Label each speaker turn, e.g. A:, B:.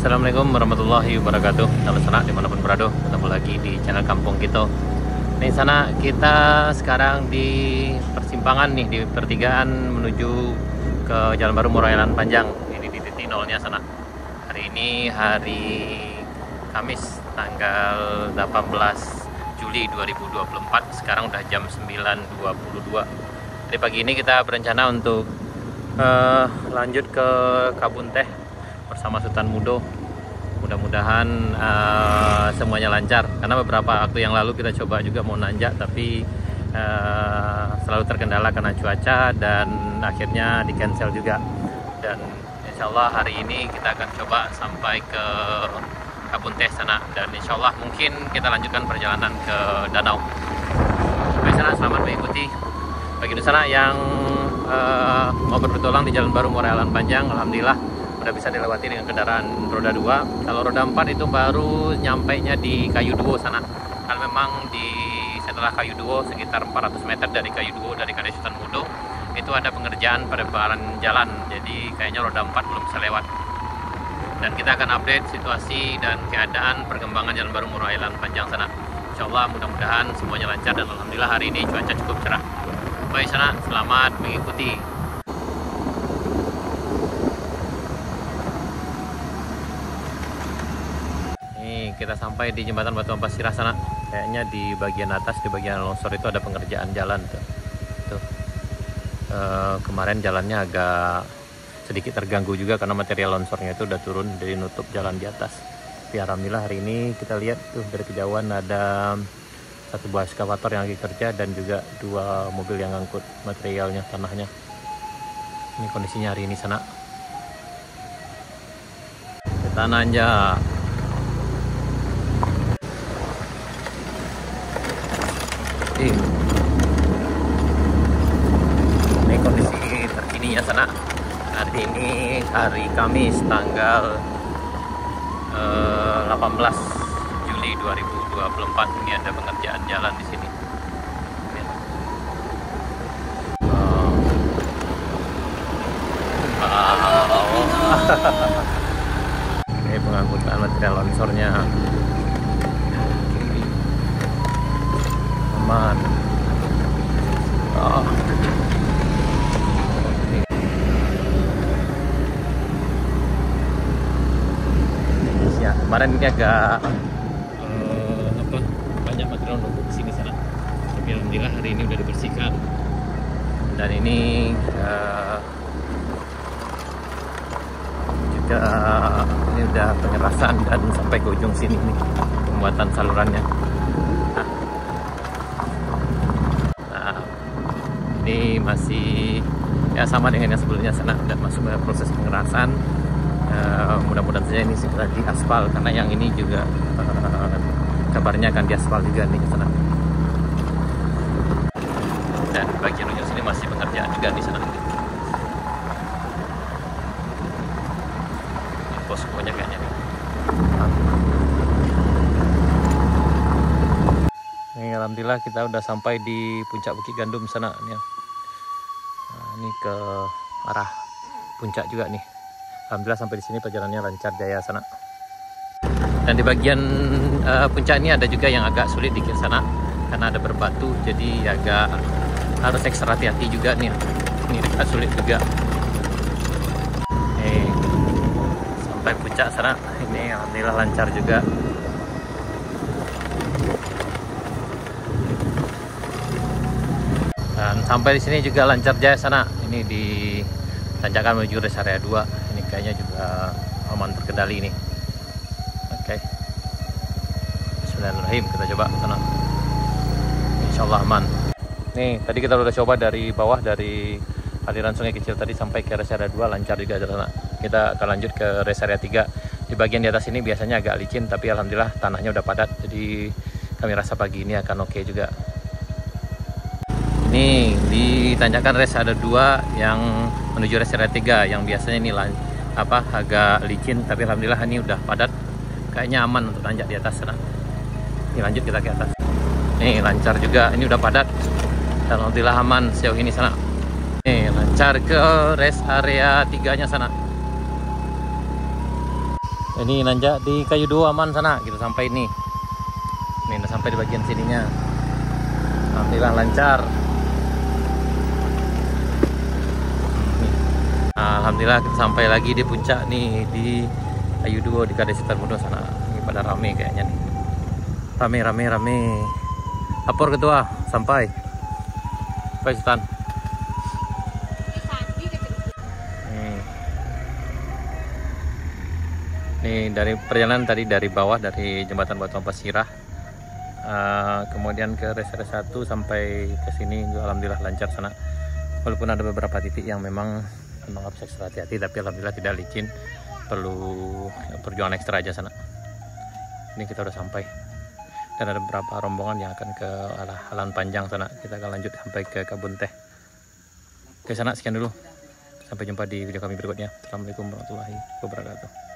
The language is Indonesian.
A: Assalamualaikum warahmatullahi wabarakatuh. Salam sana dimanapun berada, ketemu lagi di channel Kampung Kita. Di sana kita sekarang di persimpangan nih, di pertigaan menuju ke Jalan Baru Moraelan Panjang. Ini di titik nolnya sana. Hari ini hari Kamis tanggal 18 Juli 2024. Sekarang udah jam 9.22. Jadi pagi ini kita berencana untuk lanjut ke Kabun Teh bersama Sultan Mudo. Mudah-mudahan semuanya lancar, karena beberapa waktu yang lalu kita coba juga mau nanjak tapi selalu terkendala karena cuaca dan akhirnya di cancel juga. Dan insya Allah hari ini kita akan coba sampai ke Kabun Teh sana, dan insya Allah mungkin kita lanjutkan perjalanan ke danau. Baik sana, selamat mengikuti. Bagi di sana yang mau berpetualang di Jalan Baru Moraelan Panjang, alhamdulillah udah bisa dilewati dengan kendaraan roda 2. Kalau roda 4 itu baru nyampainya di Kayu Duo sana. Karena memang setelah Kayu Duo sekitar 400 meter dari Kayu Duo dari Kadai Sultan Mudo itu ada pengerjaan perebaran jalan. Jadi kayaknya roda 4 belum bisa lewat. Dan kita akan update situasi dan keadaan perkembangan Jalan Baru Moraelan Panjang sana. Insya Allah mudah-mudahan semuanya lancar, dan alhamdulillah hari ini cuaca cukup cerah. Baik sana, selamat mengikuti. Nih kita sampai di jembatan Batu Ampas Sirah sana. Kayaknya di bagian atas, di bagian longsor itu ada pengerjaan jalan tuh. Kemarin jalannya agak sedikit terganggu juga karena material longsornya itu udah turun, jadi nutup jalan di atas. Tapi alhamdulillah hari ini kita lihat tuh dari kejauhan ada satu buah eskavator yang lagi kerja dan juga 2 mobil yang ngangkut materialnya, tanahnya. Ini kondisinya hari ini sana. Kita nanjak. Ini kondisi terkininya sana. Hari ini hari Kamis tanggal 18 Juli 2024. Ini ada pengerjaan jalan di sini. Ini pengangkutan material longsornya. Aman. Ya, kemarin ini agak banyak material numpuk di sini sana. Tapi alhamdulillah hari ini udah dibersihkan. Dan ini juga ini udah pengerasan dan sampai ke ujung sini nih pembuatan salurannya. Nah, ini masih ya sama dengan yang sebelumnya sana, dan masuk ke proses pengerasan. Mudah-mudahan saja ini segera diaspal, karena yang ini juga kabarnya akan diaspal juga nih ke sana. Dan bagian ujung sini masih pengerjaan juga di sana. Poskonya kayaknya nih. Ini alhamdulillah kita udah sampai di puncak Bukit Gandum sana nih. Nah, ini ke arah puncak juga nih. Alhamdulillah sampai di sini perjalanannya lancar jaya sana. Dan di bagian puncak ini ada juga yang agak sulit di kiri sana karena ada berbatu, jadi agak harus ekstra hati-hati juga nih. Ini agak sulit juga. Sampai puncak sana ini alhamdulillah lancar juga. Dan sampai di sini juga lancar jaya sana. Ini di tanjakan menuju rest area 2. Ini kayaknya juga aman terkendali ini. Oke. Bismillahirrahmanirrahim, kita coba ke sana. Insyaallah aman. Nih, tadi kita udah coba dari bawah, dari aliran sungai kecil tadi sampai ke rest area 2 lancar juga di sana. Kita akan lanjut ke rest area 3. Di bagian di atas ini biasanya agak licin, tapi alhamdulillah tanahnya udah padat. Jadi kami rasa pagi ini akan oke juga. Ini di tanjakan rest ada 2 yang menuju rest area 3 yang biasanya ini agak licin, tapi alhamdulillah ini udah padat. Kayaknya aman untuk tanjak di atas sana. Ini lanjut kita ke atas. Nih lancar juga, ini udah padat. Dan alhamdulillah aman sejauh ini sana. Nih lancar ke rest area 3-nya sana. Ini nanjak di kayu 2 aman sana, kita sampai ini. Nih udah sampai di bagian sininya. Alhamdulillah lancar. Alhamdulillah kita sampai lagi di puncak nih di kayu 2 di Kades Mudo sana. Ini pada rame kayaknya nih. Rame. Lapor ketua sampai. Pak Sultan. Nih dari perjalanan tadi dari bawah dari jembatan Batu Ampas Sirah, kemudian ke res 1 sampai ke sini juga alhamdulillah lancar sana. Walaupun ada beberapa titik yang memang harus ekstra hati-hati, tapi alhamdulillah tidak licin, perlu perjuangan ekstra aja sana. Ini kita udah sampai dan ada beberapa rombongan yang akan ke Alan Panjang sana. Kita akan lanjut sampai ke Kebun Teh. Ke sana sekian dulu. Sampai jumpa di video kami berikutnya. Assalamualaikum warahmatullahi wabarakatuh.